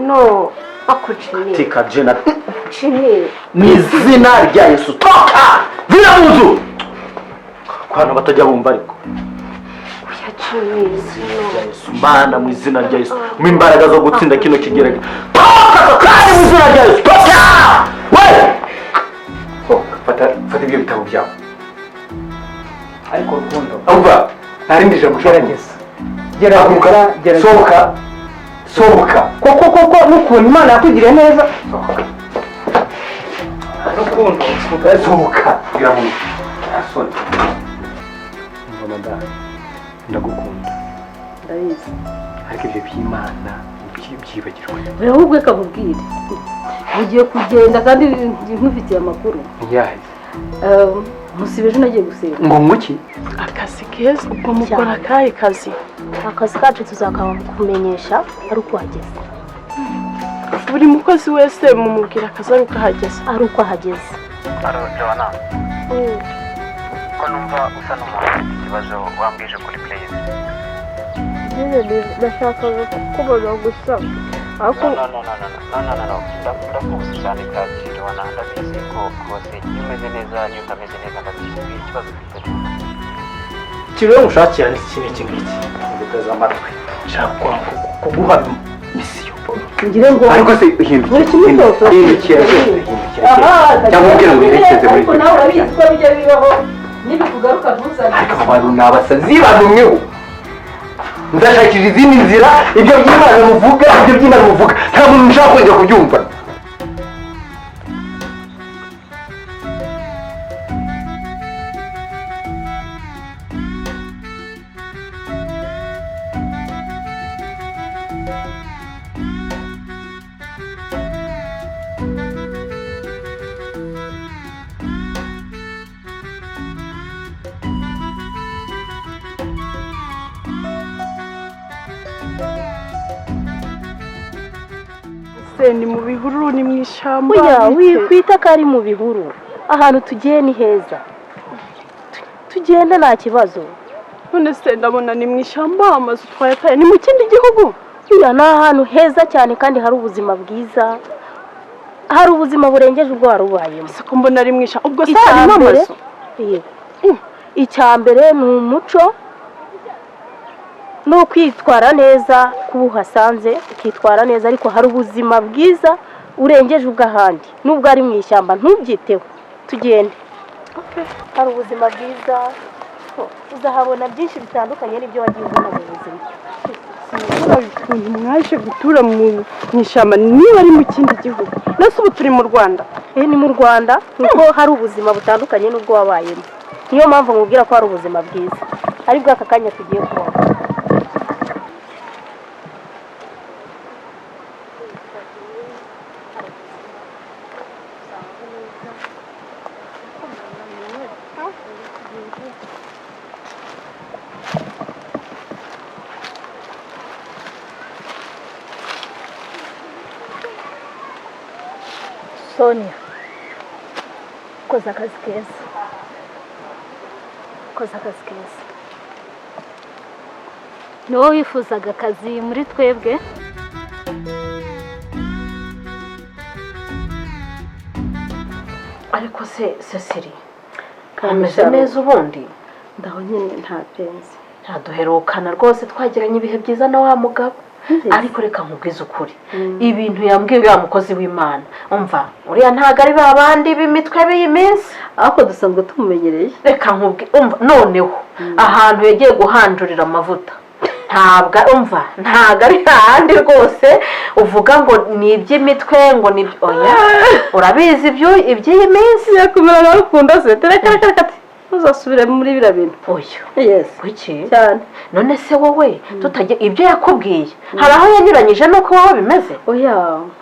no akuciye tika jena ciye mwizina rya Yesu toka vira munzu kwana batajya bumva ariko Yesu Mana mwizina rya Yesu mwimbaraga zo gutsinda kino kigerage toka kandi mwizina rya Yesu toka we fata ibyo bitabo byawe ariko Rukundo umva narindije gerageza sohoka koko n'ukuntu Imana yakugiriye neza Rukundo sohoka gira mu asoni mama ndagukunda ndabizi ariko ibyo by'Imana byibagirwa wewe ahubwo akabubwire ugiye kugenda kandi nkufitiye amakuru yahe musibeje nagiye gusenga ngo muki akazi keza ubwo mukora akahe kazi akazi kacu tuzakamumenyesha ari uko hageze buri mukozi wese mumubwira akazi ari uko ahageze Joana ko numva usa n'umuntu ufite ikibazo wambwije kuri playlist ndashakaga kubona gusa ariko no ndakuzi cyane kandi Joana ndabizi ko rwose iyo umeze neza niyo utameze neza ndabizi ikibazo ufite kiriwe mushakira n'iki ngiki nguteza amatwi nshaka kuguha misiyo ngire ngo ariko se hindukira cyangwa ubwira ngo yerekeze muri ariko nawe urabizi ko bijya bibaho nibikugaruka ntuzane ariko abantu nabasazi banumweho ndashakira izindi nzira ibyo by'Imana muvuga nta muntu ushaka kongera kubyumva ni mu bihuru ni mu ishyamba wikwita ko ari mu bihuru ahantu tugiye ni heza tugenda nta kibazo none se ndabona ni mu ishyamba amazu twayataye ni mu kindi gihugu ni ahantu heza cyane kandi hari ubuzima bwiza hari ubuzima burengeje ubwo wari ubayemo siko mbona ari mu ishyamba ubwo se harimo amazu icya mbere ni umuco no kwitwara neza kuba uhasanze ukitwara neza ariko hari ubuzima bwiza urengeje ubw'ahandi nubwo ari mu ishyamba ntubyiteho tugende hari ubuzima bwiza uzahabona byinshi bitandukanye n'ibyo wagiye ubona mu buzima ukuntu mwaje gutura mu ishyamba niba ari mu kindi gihugu nase ubu turi mu Rwanda ni mu Rwanda kuko hari ubuzima butandukanye n'ubwo wabayemo niyo mpamvu nkubwira ko hari ubuzima bwiza ari bw'aka kanya tugiye kubona Sonia koza akazi keza ni wowe wifuzaga akazi muri twebwe ariko se Cecily kameze neza ubundi ndaho nyine nta penzi ntaduherukana rwose twagiranye ibihe byiza na wa mugabo ariko reka nkubwize ukuri ibintu yambwiye wa mukozi w'Imana umva uriya ntago ari babandi b'imitwe b'iyi minsi ariko dusanzwe tumumenyereye reka nkubwize umva noneho ahantu yagiye guhandurira amavuta ntago ari handi rwose uvuga ngo ni iby'imitwe ngo ni oya urabizi iby'iyi minsi yakumira na Rukundo se reka uzasubire muri bira bintu oya yes kuki cyane none se wowe tutajye ibyo yakubwiye hari aho yanyuranyije nuko wowe bimeze oya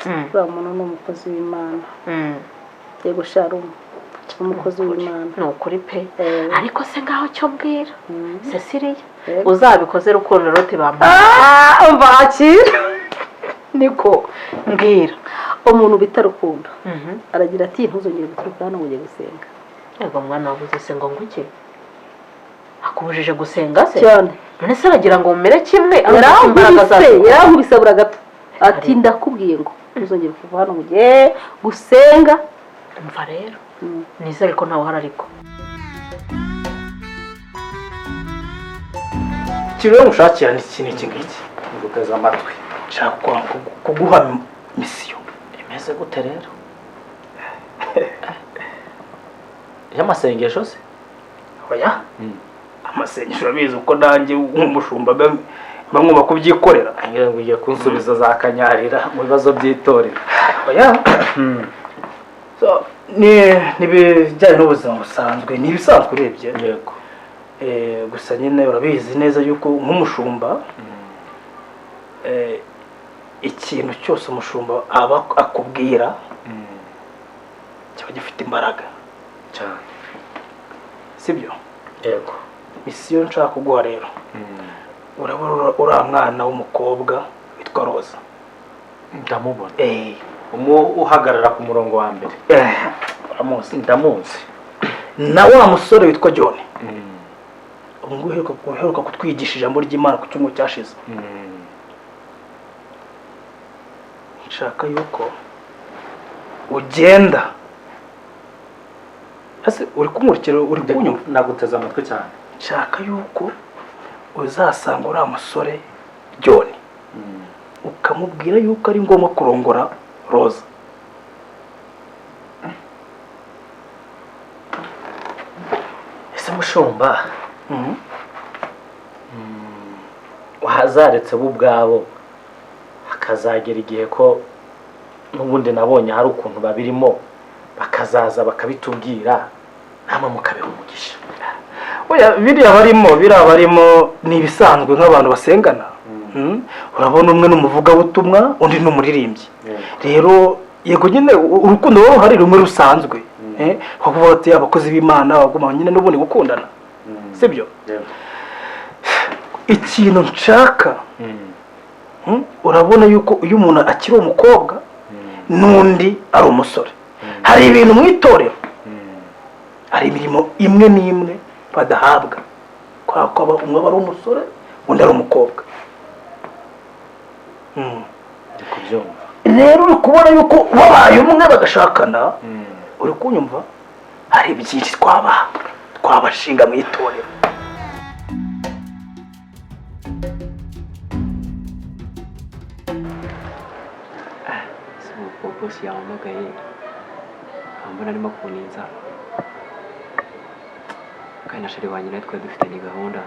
uriya muntu ni umukozi w'Imana yego sharumu umukozi w'Imana ni ukuri pe ariko se ngaho cyo mbwira Cecily uzabikoze Rukundo rote bambaye bakira niko mbwira umuntu bita Rukundo aragira ati ntuzongere guturuka hano ngo ujye gusenga yego mwana wabuze se ngo nguke akubujije gusenga se cyane none se aragira ngo umere kimwe yarankubise bura gato ati ndakubwiye ngo uzongera kuva hano mugiye gusenga. umva rero nizere ko nawe uhari ariko ikiro mushakira ni iki ngiki nguteze amatwi nshaka kuguha misiyo imeze gute rero y'amasengesho se oya amasengesho urabizi uko nanjye nk'umushumba bamwe kubyikorera ngira ngo ugiye kunsubiza za kanyarira mu bibazo by'itorero oya so ni bijyanye n'ubuzima busanzwe ni ibisanzwe urebye yego gusa nyine urabizi neza yuko nk'umushumba ikintu cyose umushumba aba akubwira kiba gifite imbaraga cyane sibyo yego misiyo nshaka kuguha rero urabona uriya mwana w'umukobwa witwa Roza ndamubona uhagarara ku murongo wa mbere uramuzi ndamuzi na wa musore witwa John ubwo uheruka kutwigisha ijambo ry'Imana ku cyumweru cyashize nshaka yuko ugenda ese uri kumurikira uri kunyumva naguteze amatwi cyane nshaka yuko uzasanga uriya musore John ukamubwira yuko ari ngombwa kurongora Roza ese mushumba wahazaretse bo ubwabo hakazagera igihe ko n'ubundi nabonye hari ukuntu babirimo bakazaza bakabitubwira namwe mukabeho umugisha oya biriya barimo ni ibisanzwe nk'abantu basengana urabona umwe n'umuvugabutumwa undi n'umuririmbyi rero yego nyine urukundo rwo hari rumwe rusanzwe kuvuga ati abakozi b'Imana baguma nyine n'ubundi gukundana sibyo ikintu nshaka urabona yuko uyu muntu akiri umukobwa n'undi ari umusore hari ibintu mu itorero hari imirimo imwe n'imwe badahabwa kwa ko umwe ari umusore undi ari umukobwa rero uri kubona yuko wabaye umwe bagashakana uri kunyumva hari byinshi twabashinga mu itorero bosi yahamagaye ambona arimo kuninza kandi na sheri wanjye natwe dufite gahunda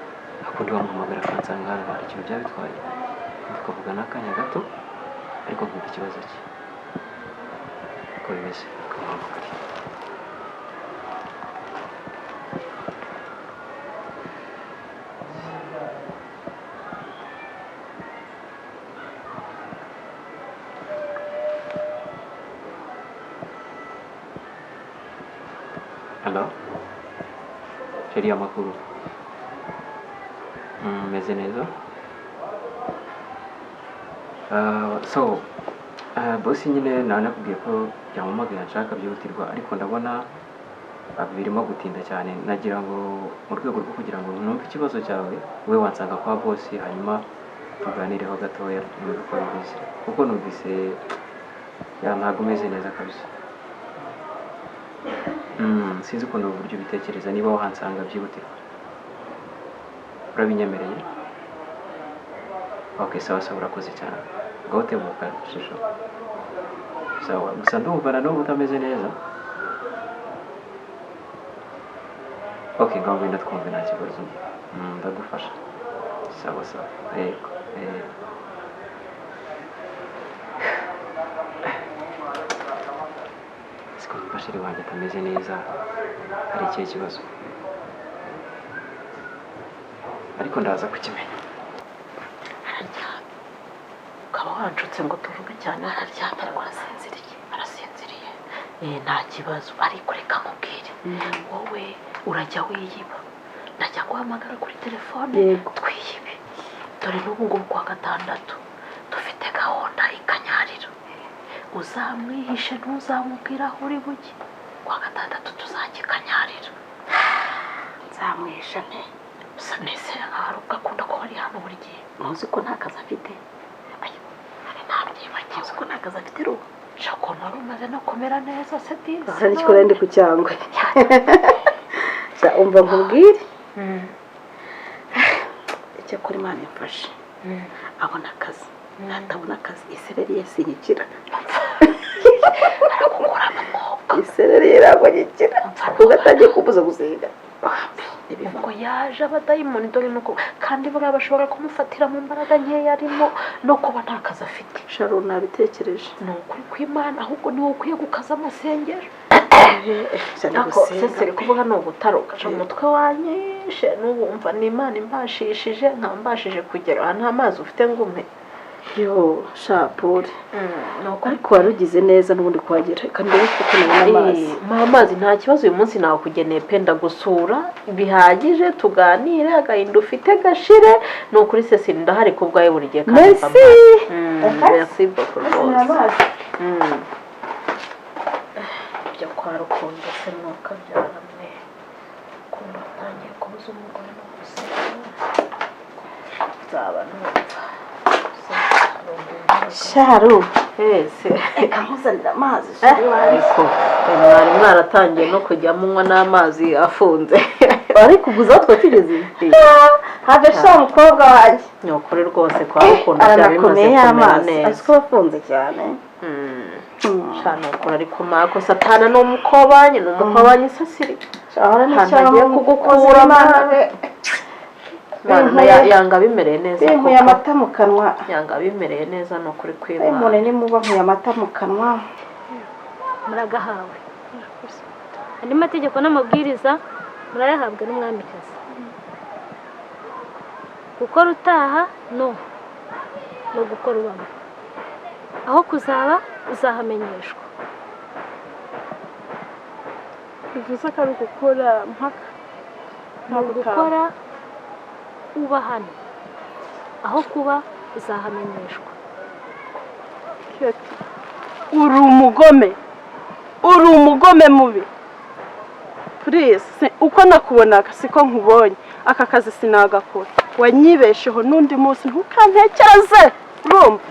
akundi wamuhamagara akansanga hano hari ikintu byabitwaye tukavuga n'akanya gato ariko mfite ikibazo cye uko bimeze ukamuhamagara Halo? Sheri amakuru? Meze neza? Bosi nyine nakubwiye ko yampamagaye nshaka byihutirwa ariko ndabona birimo gutinda cyane nagira ngo mu rwego rwo kugira ngo numve ikibazo cyawe we wansanga kwa bosi hanyuma tuganireho gatoya numve uko bimeze kuko numvise ntabwo umeze neza kabisa. Sinzi ukuntu uburyo bitekereza niba wahansanga byihutirwa urabinyemereye? Okay, sawa urakoze cyane ngaho tebuka shusho sawa gusa ndumva na n'ubu utameze neza. Okay, ngaho wenda twumve nta kibazo ndagufasha. Sawa yego Bashiri wanjye atameze neza hari ikihe kibazo ariko ndaza kukimenya. ukaba wanshutse ngo tuvuge cyane araryamye arasinziriye nta kibazo ariko reka nkubwire wowe urajya wiyiba ndajya guhamagara kuri telefone twiyibe dore n'ubu ngubu kwa gatandatu dufite gahunda ikanyarira uzamwihishe ntuzamubwira aho uri buke kwa gatandatu tuzakikanyarira nzamwihisha nte usa neza hari ubwo akunda kuba ari hano buri gihe ntuzi ko nta kazi afite hari ntabyo ntizi ko nta kazi afite rugo shakona rumaze no kumera neza se dizi aha nikora ndi ku cyangwe umva nkubwire icyo kuri Imana yafashe abona akazi natabona akazi isereri yasinyikira arakugura amaboko isereri yaragonyekera ugatangiye kubuza gusenga ngo yaje abadayimoni dore nuko kandi buriya bashobora kumufatira mu mbaraga nkeya arimo no kuba nta kazi afite Sharon nabitekereje ni ukuri kw'Imana ahubwo niwe ukwiye gukaza amasengesho ako seseri kuvuga ni ugutaruka umutwe wanyishe n'ubumva ni Imana imbashishije nkambashije kugera aha nta mazi ufite ngo umpe yo shapure ariko warugize neza n'ubundi kuhagera kandi kuko nabona amazi amazi nta kibazo uyu munsi nawe kugeneye penda gusura bihagije tuganire agahinda ufite gashire ni ukuri seseri ndahari ku bwawe buri gihe kandi merci beaucoup rwose byo kwa Rukundo se mwuka byaramwe Rukundo atangiye kubuza umugore no guseka zaba numva Sharon ese reka nkuzanira amazi ariko mwari mwaratangiye no kujya munywa n'amazi afunze ariko uguza twa tugeze habe sha umukobwa wanjye ni ukuri rwose kwa Rukundo byari bimaze kumera neza aziko bafunze cyane shana ukora ariko mako satana no mukobanye no mukobanye sasiri shahora ni cyangwa kugukura Mana yanga bimereye neza ko amata mu kanwa yanga bimereye neza no kuri kw'Imana none ni muba mu amata mu kanwa muragahawe andi mategeko n'amabwiriza murayahabwa n'umwamikazi gukora utaha no gukora ubamo aho kuzaba uzahamenyeshwa bivuze ko ari gukora mpaka mu gukora uba hano aho kuba uzahamenyeshwa uri umugome mubi please uko nakubonaga siko nkubonye aka kazi sinagakora wanyibesheho n'undi munsi ntukantekereze urumva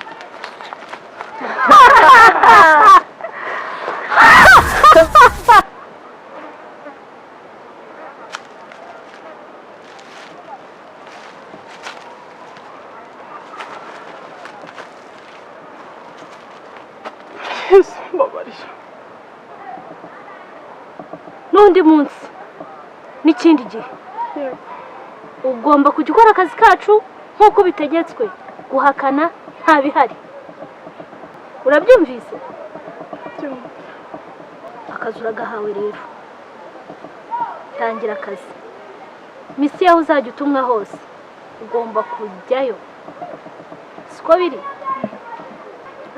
n'undi munsi n'ikindi gihe ugomba kujya ukora akazi kacu nk'uko bitegetswe guhakana nta bihari urabyumvise akazi uragahawe rero tangira akazi misi yaho uzajya utumwa hose ugomba kujyayo siko biri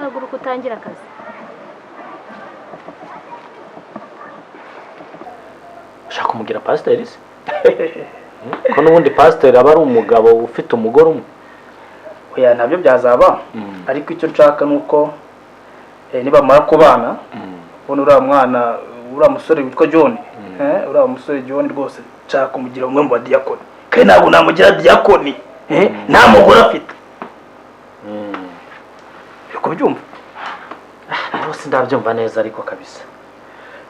haguruka utangira akazi ushaka kumugira pasiteri se ko n'ubundi pasiteri aba ari umugabo ufite umugore umwe oya nabyo byazaba ariko icyo nshaka nuko nibamara kubana ubona uriya mwana uriya musore witwa John uriya musore John rwose nshaka kumugira umwe mu badiyakoni kandi ntabwo namugira diyakoni nta mugore afite uri kubyumva rwose ndabyumva neza ariko kabisa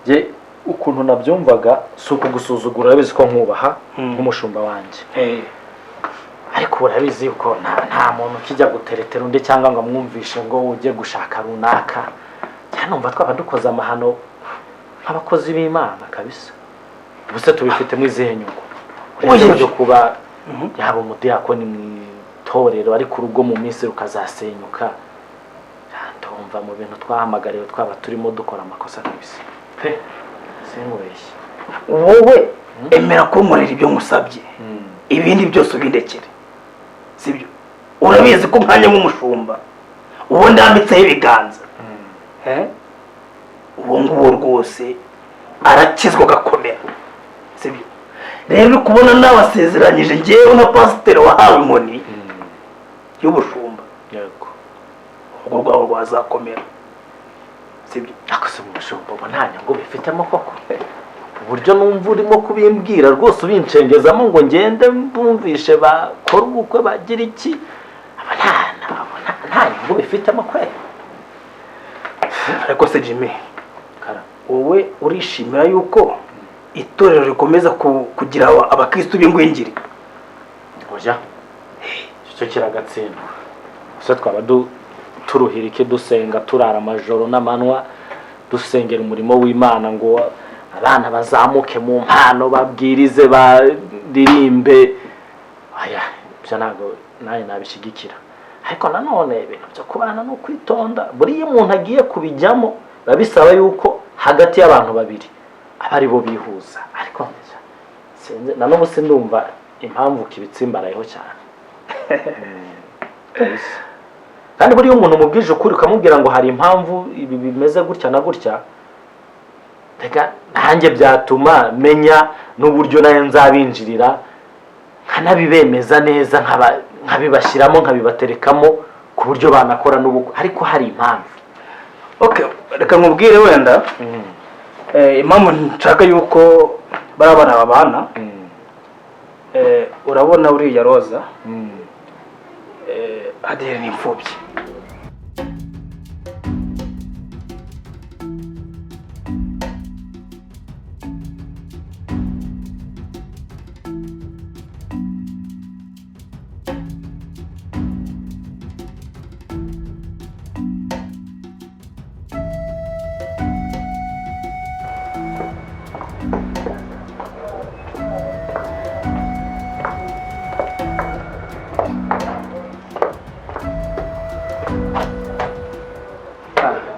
je ukuntu nabyumvaga si ukugusuzugura urabizi ko nkubaha nk'umushumba wanjye ariko urabizi yuko nta muntu ukijya guteretera undi cyangwa ngo amwumvishe ngo ujye gushaka runaka cyane numva twaba dukoze amahano nk'abakozi b'Imana kabisa ubuse tubifitemo izihe nyungu uretse kuba yaba umudiyakoni mu itorero ariko urugo mu minsi rukazasenyuka ndumva mu bintu twahamagariwe twaba turimo dukora amakosa kabisa pe sinubeshye wowe emera kunkorera ibyo musabye ibindi byose ubindekere sibyo urabizi ko nkanya nk'umushumba uwo ndambitseho ibiganza uwo nguwo rwose arakizwa agakomera sibyo rero kubona n'abasezeranyije ngewe na pasiteri wahawe inkoni y'ubushumba yego urwo rwawe rwazakomera sibyo akose mu bushumba ubu nta nyungu bifitemo koko uburyo numva urimo kubimbwira rwose ubincengezamo ngo ngende mbumvishe bakora ubukwe bagira iki aba nta nyungu bifitemo kwe ariko se Jimmy wowe urishimira yuko itorero rikomeza kugira abakristo b'ingwingiri? oya icyo kiragatsindwa. gusa twaba turuhirike dusenga turara amajoro n'amanywa dusengera umurimo w'Imana ngo abana bazamuke mu mpano babwirize baririmbe. aya byo ntabwo nawe nabishyigikira, ariko nanone ibintu byo kubana no kwitonda buriya umuntu agiye kubijyamo biba bisaba yuko hagati y'abantu babiri aba ari bo bihuza. ariko sinzi na n'ubu sindumva impamvu kibitsimbarayeho cyane. kandi buriya umuntu umubwije ukuri ukamubwira ngo hari impamvu ibi bimeze gutya na gutya, reka nanjye byatuma menya n'uburyo nayo nzabinjirira nkanabibemeza neza nkabibashyiramo nkabibaterekamo ku buryo banakora n'ubukwe, ariko hari impamvu. Okay, reka nkubwire wenda impamvu nshaka yuko bari abana babana. Urabona uriya Roza Adele ni imfubyi.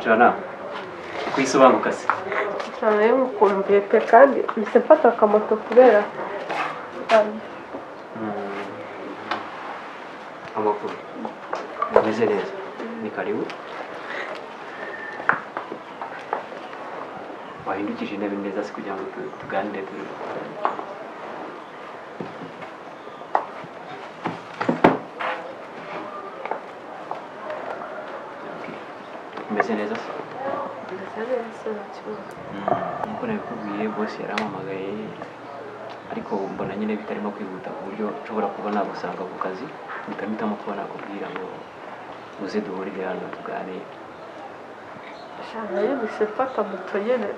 Jana kwisobanuka se cyane y'umukumbuye pe kandi mise mfata akamoto kubera amakuru ameze neza. Ni karibu wahindukije intebe neza se kugira ngo tuganire umeze neza se? Nkuko nabikubwiye bose yarampamagaye ariko mbona nyine bitarimo kwihuta ku buryo nshobora kuba nagusanga ku kazi mpitamo kuba nakubwira ngo uze duhurire hano tuganire. shana y'ibise mfata moto nyine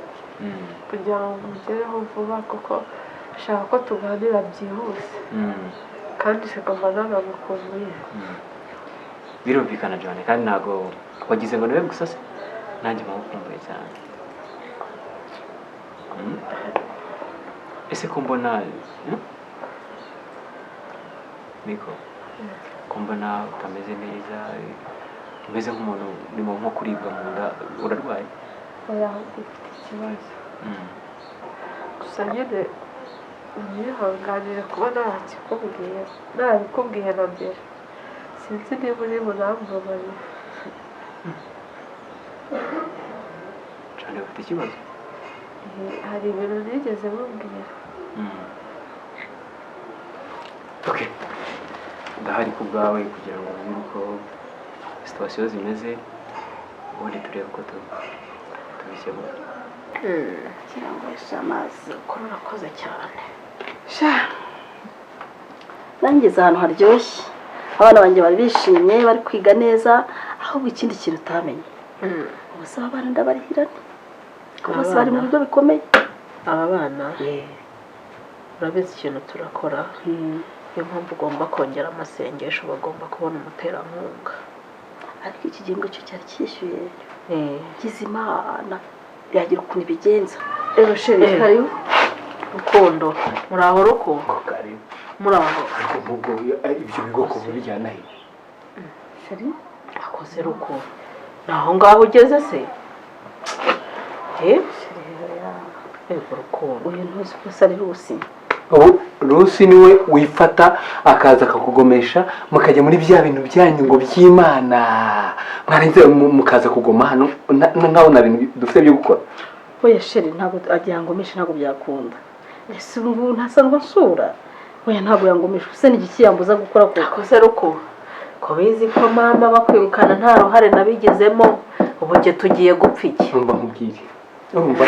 kugira ngo mugereho vuba kuko shaka ko tuganira byihuse kandi shagomba nagagukumbuye. Birumvikana John kandi ntago wagize ngo niwe gusa se nanjye mpagukumbuye cyane. Ese ko mbona Niko ko mbona utameze neza umeze nk'umuntu urimo nko kuribwa mu nda, urarwaye? oya ufite ikibazo gusa nyine unihanganire kuba narabikubwiye na mbere sinzi niba uri bunambabarire. cyane ufite ikibazo? hari ibintu nigeze mubwira. Okay, ndahari ku bwawe kugira ngo umenye uko situwasiyo zimeze ubundi turebe uko tubikemura. kugira ngo ese amazi ukora urakoze cyane. nangeze ahantu haryoshye, abana banjye bari bishimye bari kwiga neza, ahubwo ikindi kintu utamenye ubuse abana ndabarihirane bose bari mu buryo bikomeye. aba bana urabizi ikintu turakora, niyo mpamvu ugomba kongera amasengesho, bagomba kubona umuterankunga. ariko iki gihembwe cyo cyari cyishyuye gize Imana yagira ukuntu ibigenza. rero sheri karibu Rukundo, muraho Rukundo? karibu muraho. ariko mubwo ibyo bigoko bijyana he? sheri akoze Rukundo naho ngaho ugeze se? Rukundo uyu ntuzi ko ari Rusi. ubu Rusi niwe wifata akaza akakugomesha mukajya muri bya bintu byanyu ngo by'Imana mwarangiza mukaza kugoma hano nkabona ibintu dufite byo gukora. oya sheri ntabwo agiye ngomesha, ntabwo byakunda. ese ubu ntasanzwe nsura? oya ntabwo yangomesha, use n'igikiyambuza gukora ko akoze Rukundo ko bizi ko mama bakwirukana nta ruhare nabigezemo, ubu nge tugiye gupfa iki? Urumva nkubwire, urumva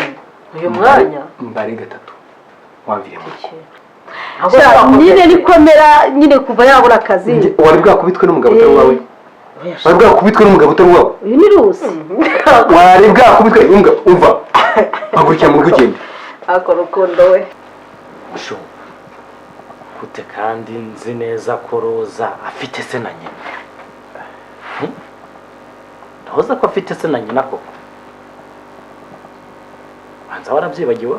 uyu mwanya mbare gatatu wamvire mu nyine nikomera nyine kuva yabura akazi. wari bwakubitwe n'umugabo utari wawe wari bwakubitwe n'umugabo utari wawe uyu ni Rusi wari bwakubitwe umva hakurikira mu rugendo ako Rukundo we sho gute kandi nzi neza ko Roza afite se na nyina ndahoza ko afite se na nyina koko banza warabyibagiwe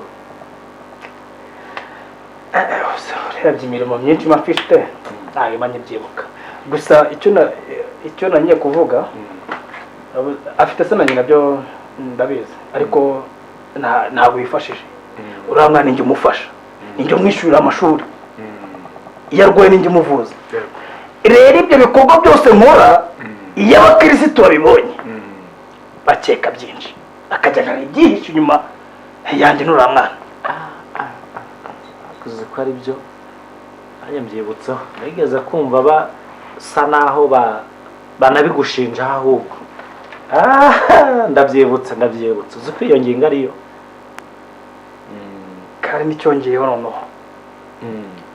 urebye imirimo myinshi mafite ntayo imanye byibuka gusa icyo nanye kuvuga afite se na nyina byo ndabizi ariko ntabwo yifashije uriya mwana ninjye umufasha ninjye umwishyurira amashuri iyo arwaye ninjye umuvuza rero ibyo bikorwa byose nkora iyo abakirisitu babibonye bakeka byinshi akajyana ibyihishe inyuma yanjye n'uriya mwana akuze ko ari byo nanjye mbyibutseho nigeze kumva basa naho banabigushinja ahubwo ndabyibutse uzi ko iyo ngingo ariyo kandi n'icyongeyeho noneho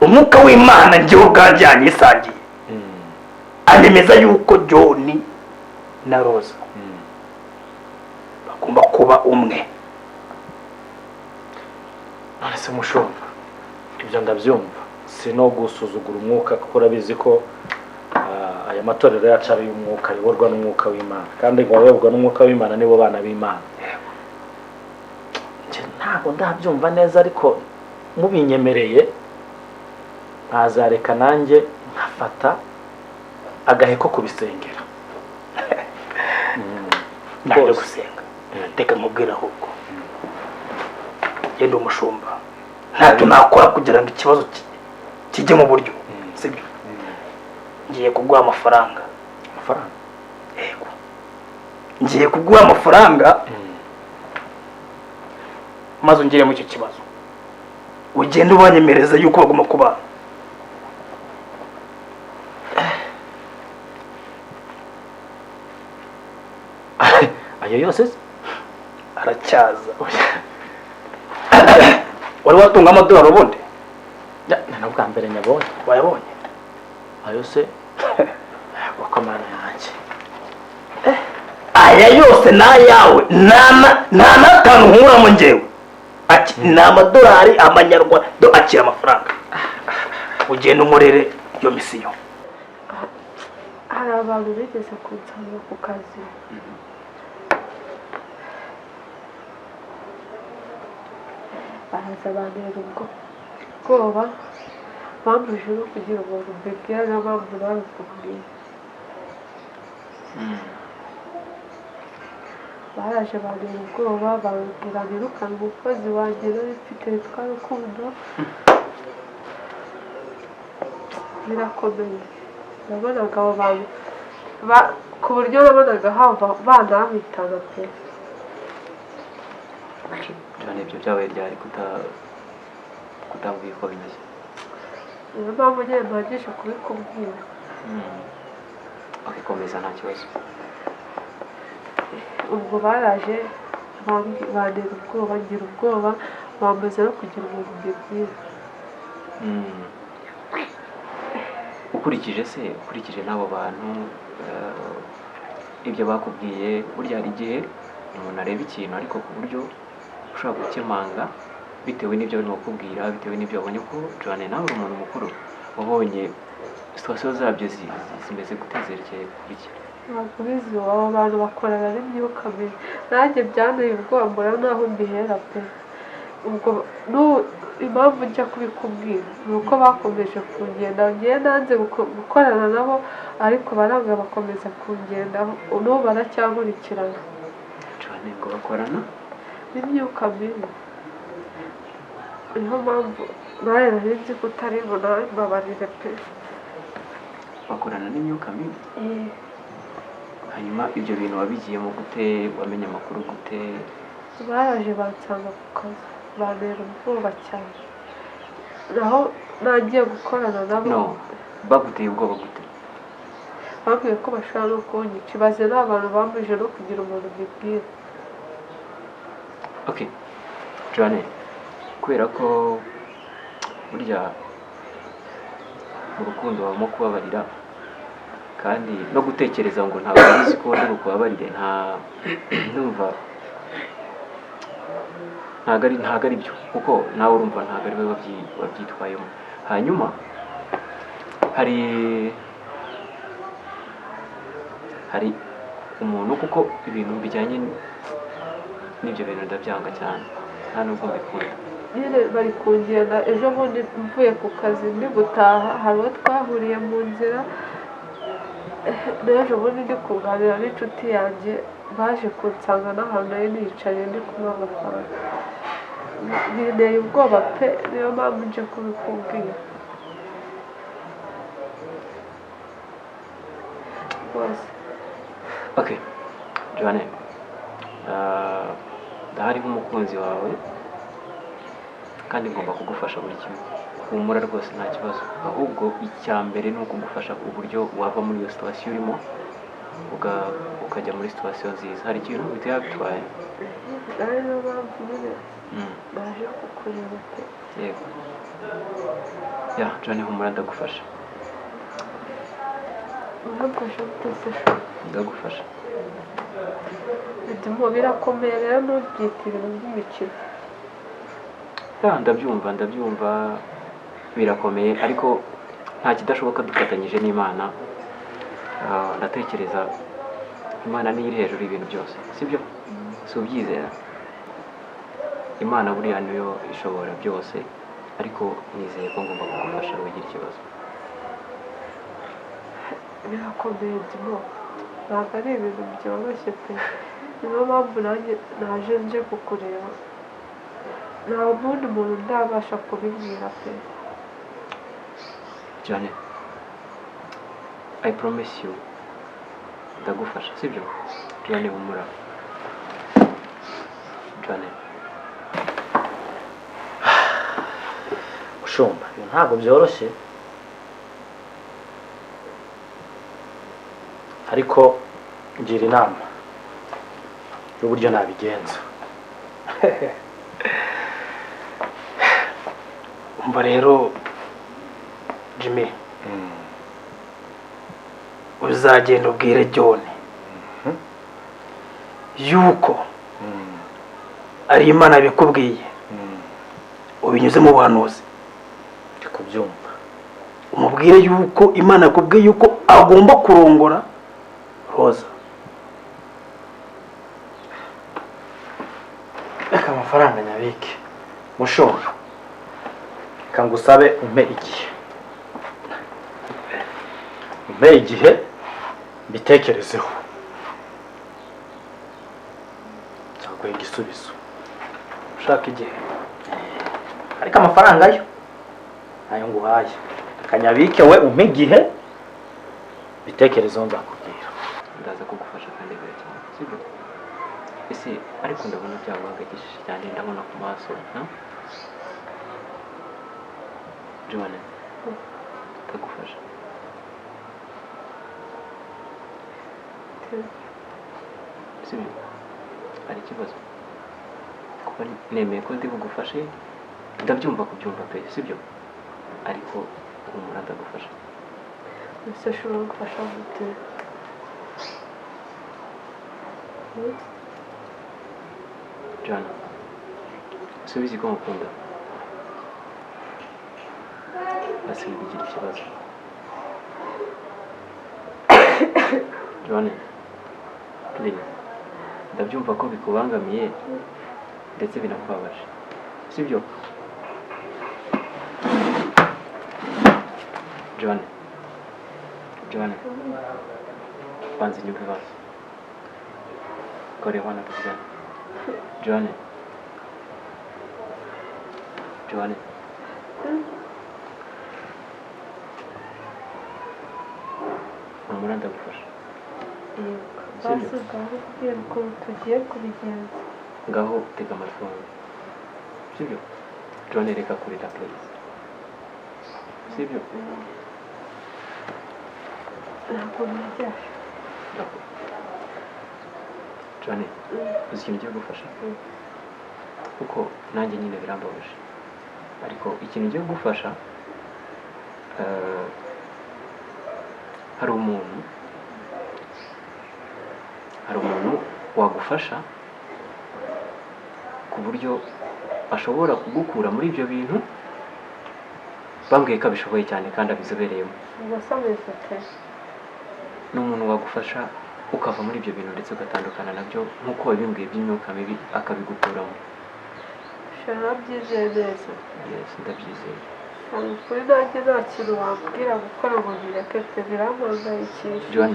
umwuka w'Imana njyewe ubwajyanye isangiye anemeza yuko John na Roza bagomba kuba umwe. none se mushumba ibyo ndabyumva si no gusuzugura umwuka kuko urabizi ko aya matorero yacu ari umwuka ayoborwa n'umwuka w'Imana kandi ngo abayoborwa n'umwuka w'Imana nibo bana b'Imana ntabwo ndabyumva neza ariko mubinyemereye ntazareka nanjye nkafata agahe ko kubisengera ndaje gusenga ndeka nkubwira ahubwo yenda umushumba ntacyo nakora kugira ngo ikibazo kijye mu buryo sibyo ngiye kuguha amafaranga yego ngiye kuguha amafaranga maze ungire mu icyo kibazo ugende ubanyemereza yuko bagomba kubana ayo yose aracyaza wari watunga amadolari ubundi ni ubwa mbere nyabonye wayabonye ayo se wakomana yanjye aya yose ni ayawe nta n'akantu nkuramo njyewe ni amadolari amanyarwanda akira amafaranga ugenda umurere iyo misiyo. hari abantu bigeze kunsanga ku kazi baraza bantera ubwoba bambuje no kugira umuntu mbibwira niyo mpamvu nawe kubwira baraje bantera ubwoba bambwira nirukane umukozi wanjye nari mfite witwa Rukundo birakomeye nabonaga abo bantu ku buryo nabonaga hava banamwitaga pe cyane ibyo byabaye ryari kutabwiye uko bimeze niyo mpamvu nyine mpagije kubikubwira ukikomeza nta kibazo ubwo baraje bantera ubwoba ngira ubwoba bambuza no kugira umuntu mbibwira ukurikije n'abo bantu ibyo bakubwiye burya hari igihe umuntu areba ikintu ariko ku buryo ushobora gukemanga bitewe n'ibyo barimo kukubwira bitewe n'ibyo wabonye ko John nawe uri umuntu mukuru wabonye situwasiyo zabyo zimeze gutezerekeye kuri iki ntabwo ubizi abo bantu bakorana n'imyuka mibi nanjye byanteye ubwoba mbona naho mbihera pe ubwo impamvu njya kubikubwira ni uko bakomeje kungenda ngiye nanze gukorana nabo ariko baranga bakomeza kungendaho n'ubu baracyankurikirana John ngo bakorana n'imyuka mibi niyo mpamvu nawe nari nzi ko utarimo nawe mbabarire pe bakorana n'imyuka mibi hanyuma ibyo bintu wabigiyemo gute wamenye amakuru gute baraje bansanga ku kazi bantera ubwoba cyane naho nagiye gukorana nabo baguteye ubwoba gute bambwiye ko bashobora no kunyica ibaze n'abantu bambuje no kugira umuntu mbibwira okay John kubera ko burya urukundo babamo kubabarira kandi no gutekereza ngo ntabwo uzi ko ndi bukubabarire ndumva ntabwo ari byo kuko nawe urumva ntabwo ari we wabyitwayemo. Hanyuma hari umuntu kuko ibintu bijyanye n'ibyo bintu ndabyanga cyane nta nubwo mbikunda. nyine bari kungenda ejo bundi mvuye ku kazi ndi gutaha hari uwo twahuriye mu nzira n'ejo bundi ndi kuganira n'inshuti yanjye baje kunsanga n'ahantu nari nicaye ndi kunywa amafaranga binteye ubwoba pe niyo mpamvu nje kubikubwira rwose. Okay Joanne, ndahari nk'umukunzi wawe kandi ngomba kugufasha buri kimwe. Humura rwose nta kibazo, ahubwo icya mbere ni ukugufasha uburyo wava muri iyo situation urimo ukajya muri situation nziza. Hari ikintu biteye bitwaye ari niyo mpamvu nyine naje kukureba pe. Yego ya Joanne, humura ndagufasha. Uragufasha gutese ndagufasha. Ndimo birakomeye rero ntubyite ibintu by'imikino. Ndabyumva birakomeye ariko nta kidashoboka dufatanyije n'Imana. Ndatekereza Imana niyo iri hejuru y'ibintu byose, sibyo? Si ubyizera? Imana buriya niyo ishobora byose, ariko nizeye ko ngomba kugufasha wigira ikibazo. Birakomeye ndimo, ntabwo ari ibintu byoroshye pe. Niyo mpamvu nanjye naje nje kukureba, nta wundi muntu ndabasha kubibwira pe. Joanne, I promise you ndagufasha, sibyo? Joanne, humura. Joanne, ushumba ntabwo byoroshye ariko ngira inama y'uburyo nabigenza. umva rero Jimmy, uzagenda ubwire John yuko ari Imana bikubwiye ubinyuze mu buhanuzi. Ndi kubyumva. Umubwire yuko Imana yakubwiye yuko agomba kurongora Roza. Reka amafaranga nyabike mushonga, reka ngusabe umpe igihe mbitekerezeho, nzaguha igisubizo. Ushaka igihe ariko amafaranga yo ntayo nguhaye, akanyabike we umpe igihe mbitekerezeho nzakubwira. ndaza kugufasha kandi buri kimwe, sibyo? Ese ariko ndabona byaguhagagishije cyane, ndabona ku maso. Joanne, ndagufasha. Sibyo? Hari ikibazo kuba nemeye ko ndi bugufashe, ndabyumva kubyumva pe, sibyo? Ariko humura ndagufasha. Ese ushobora gufasha gute? Joanne, subizi ko mukunda, basi bigira ikibazo. Joanne, please, ndabyumva ko bikubangamiye ndetse binakubabaje, sibyo? Joanne, banza inyumve basi, kore wana tuvugana. Joanne, humura ndagufasha. Basi ngaho kubwira uko tugiye kubigenza. Ngaho tega amatwi wanjye, sibyo? Joanne, reka kurira please, sibyo? Ntabwo najyasha. Joanne, uzi ikintu ugiye gufasha? Kuko nanjye nyine birambabaje, ariko ikintu ugiye gufasha hari umuntu wagufasha ku buryo ashobora kugukura muri ibyo bintu, bambwiye ko abishoboye cyane kandi abizobereyemo. Ni umuntu wagufasha ukava muri ibyo bintu ndetse ugatandukana nabyo nk'uko wabimbwiye by'imyuka mibi akabigukuramo. Byizeye neza. Ndabyizeye. Kuri nanjye nta kintu wabwira gukora ngo bireke pe, birampangayikisha. John,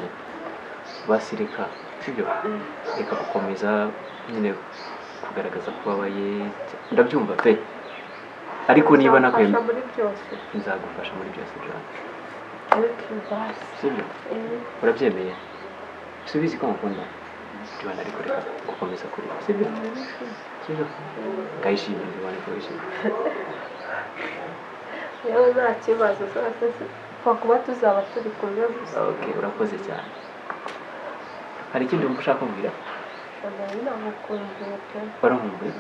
basirika sibyo? Reka gukomeza nyine kugaragaza ko ubabaye, ndabyumva pe, ariko niba nakwemera nzagufasha muri byose John. Sibyo? Urabyemeye? Subizi ko mukunda John, ariko reka gukomeza kuri sibyo? Sibyo? Ngayishimye John, ko wishimye. Yewe nta kibazo zose kuba tuzaba turi kumwe gusa. Okay, urakoze cyane. Hari ikindi wumva ushaka kumbwira? Baramubwira?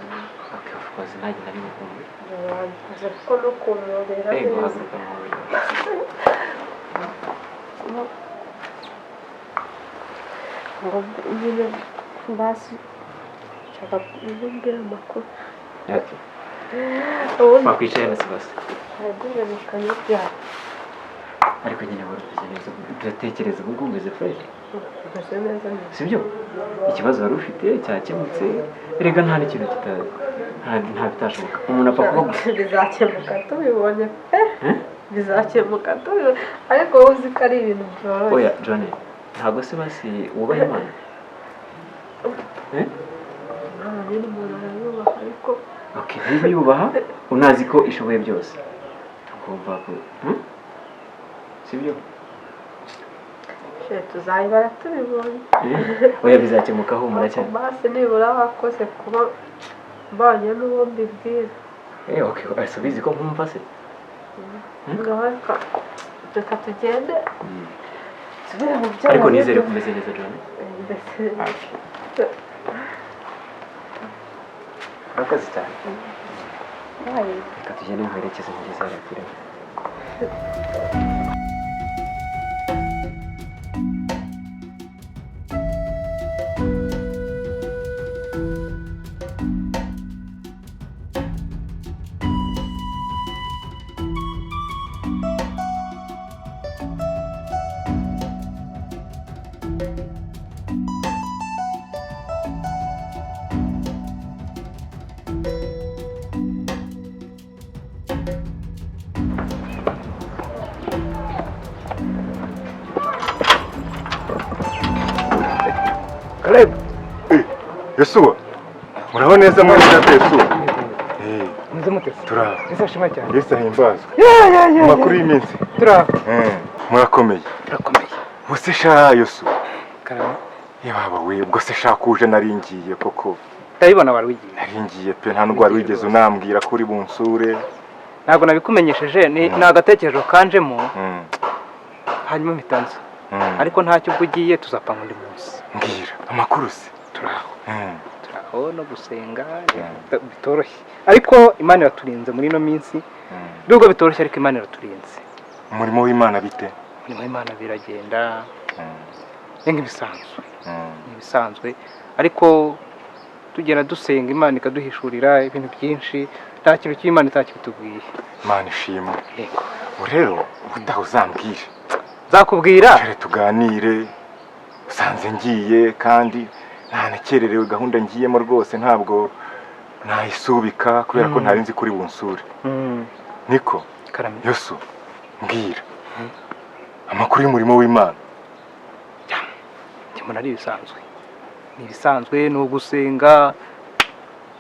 Okay, of course, nanjye nari mukumbuye. Nze kuko no kumubera neza. Haguruka mubwira. Ngo nyine basi nshaka kumbwira amakuru. Okay. Makwicaye na Sebasi. Nagumye mu kanwa byawe. Ariko nyine waruvuze neza, uratekereza ubwo umeze fresh. Ugase neza. Sibyo? Ikibazo wari ufite cyakemutse, erega nta n'ikintu nta bitashoboka. Umuntu apfa kuba bizakemuka tubibonye pe. Bizakemuka tubibonye, ariko wowe uzi ko ari ibintu byoroshye. Oya John, ntabwo Sebasi wubaha Imana? Nyine umuntu arayubaha ariko okay, niba yubaha unazi ko ishoboye byose tugomba ko sibyo? Tuzayibara tubibonye. Oya bizakemuka humura cyane. Basi nibura wakoze kuba mbanye n'uwo mbibwira. Okay, asubize ko nkumva se. Reka tugende tubere mu byaha. Ariko nizere kumeze neza John. Urakoze cyane. Reka tugende mwerekeze muri za Filime. Caleb. Yesuwa. Muraho neza muri Yesuwa. Nze mutese. Tura. Izashima cyane. Yesu ahimbazwe. Makuru y'iminsi. Tura. Murakomeye. Turakomeye. Bose sha Yesuwa. Karama. Baba we ubwo se shakuje naringiye koko. Ndabibona wari wigiye. Naringiye pe nta nubwo wari wigeze unambwira kuri bunsure. Ntabwo nabikumenyesheje ni agatekerezo kanjemo. Hanyuma mitanze. Ariko ntacyo ubwo ugiye tuzapanga undi munsi. Mbwira amakuru se. Turaho. Turaho no gusenga bitoroshye. Ariko Imana iraturinze muri no minsi. Nubwo bitoroshye ariko Imana iraturinze. Umurimo w'Imana bite? Umurimo w'Imana biragenda. Nk'ibisanzwe. Ibisanzwe. Ariko tugenda dusenga Imana ikaduhishurira ibintu byinshi. Nta kintu cy'Imana itakitubwiye. Imana ishimwe. Yego. Rero ubutaha uzambwire. Zakubwira cyane tuganire. Usanze ngiye kandi nta nakererewe gahunda ngiyemo rwose ntabwo nayisubika kubera ko ntari nzi kuri bunsure. Niko Karame. Yesu mbwira. Amakuru y'umurimo w'Imana. Ndimona ari ibisanzwe. Ni ibisanzwe no gusenga.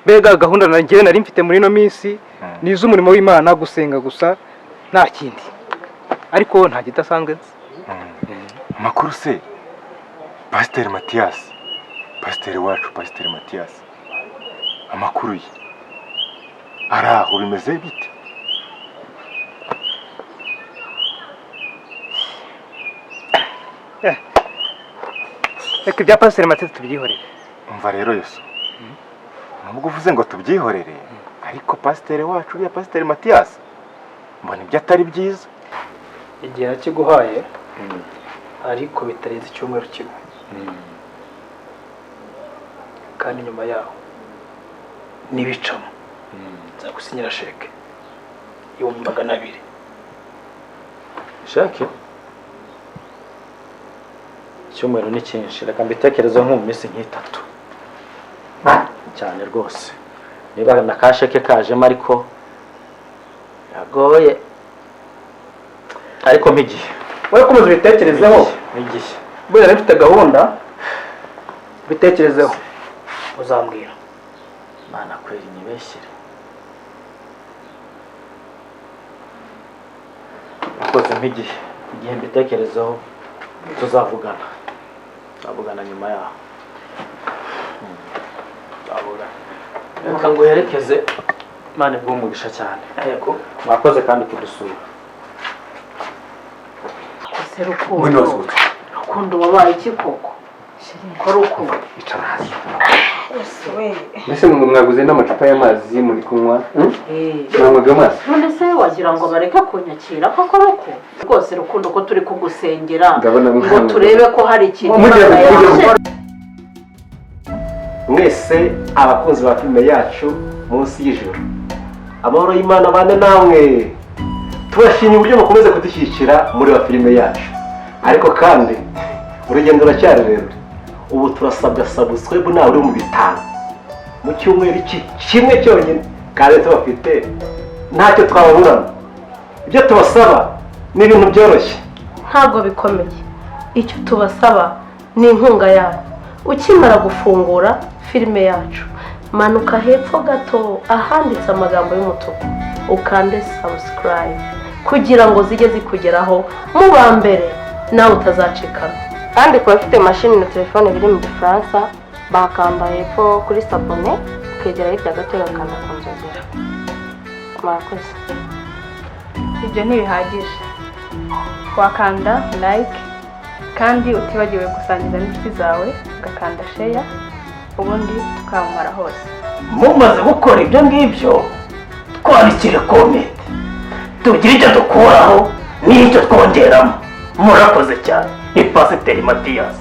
Bega gahunda nanjye nari mfite muri no minsi ni iz'umurimo w'Imana gusenga gusa nta kindi. Ariko nta gidasanzwe. Amakuru se Pastor Mathias. Pastor wacu Pastor Mathias. Amakuru ye. Araho bimeze bite? Reka ibya Pastor Mathias tubyihorere. Umva rero Yesu. Nubwo uvuze ngo tubyihorere ariko Pastor wacu ya Pastor Mathias mbona ibyo atari byiza. Igihe nakiguhaye ariko bitarenze icyumweru kimwe kandi nyuma yaho nibicamo nzagusinyira sheke ibihumbi 200. shake icyumweru ni cyinshi, reka mbitekerezeho nko mu minsi nk'itatu cyane rwose. Niba na kasheke kajemo ariko yagoye, ariko mpigihe wowe komeza ubitekerezeho. mpigihe buriya mfite gahunda, bitekerezeho uzambwira. Mana kweli nibeshyire. Nakoze mpigihe, igihe mbitekerezeho tuzavugana nyuma yaho. Reka nguherekeze, Imana iguhe umugisha cyane. Yego Mwakoze kandi kudusura. ese Rukundo wabaye iki koko? Ko Rukundo icara hasi. ese we Mbese mwaguze n'amacupa y'amazi muri kunywa? Mwanywaga amazi? none se wagira ngo bareke kunyakira koko Rukundo? Rwose Rukundo ko turi kugusengera ngo turebe ko hari ikintu Mwese abakunzi ba filime yacu munsi y'ijuru, amahoro y'Imana bane namwe. Tubashimye uburyo mukomeza kudushyigikira muri wa filime yacu, ariko kandi urugendo ruracyari rurerure. Ubu turasabwa subscribe nawe uri mu bitanu mu cyumweru kimwe cyonyine, kandi tubafite ntacyo twababurana. Ibyo tubasaba ni ibintu byoroshye, ntabwo bikomeye. Icyo tubasaba ni inkunga yawe. Ukimara gufungura filime yacu, manuka hepfo gato ahanditse amagambo y'umutuku, ukande subscribe kugira ngo zijye zikugeraho mu ba mbere, nawe utazacikana. Kandi kuba bafite mashini na telefone biri mu Gifaransa, bakanda hepfo kuri sabone, ukegera hirya gato bakanda ku nzogera. Murakoze. Ibyo ntibihagije, wakanda like kandi utibagiwe gusangiza n'inshuti zawe, ugakanda share, ubundi tukamamara hose. mumaze gukora ibyo ngibyo twandikire comment tugire icyo dukuraho n'icyo twongeramo. Murakoze cyane. Ni Pasiteri Mathias.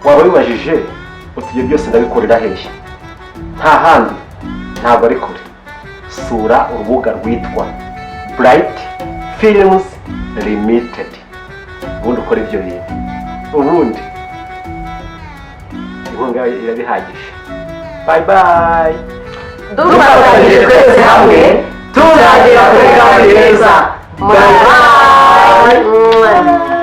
waba wibajije utuye byose ndabikorera hehe? Nta handi, ntabwo ari kure. Sura urubuga rwitwa Bright Films Limited, ubundi ukora ibyo bintu, ubundi inkunga irabihagije. Bye bye. Dufatanyije twese hamwe tuzagera kuri gahunda neza. Bye bye.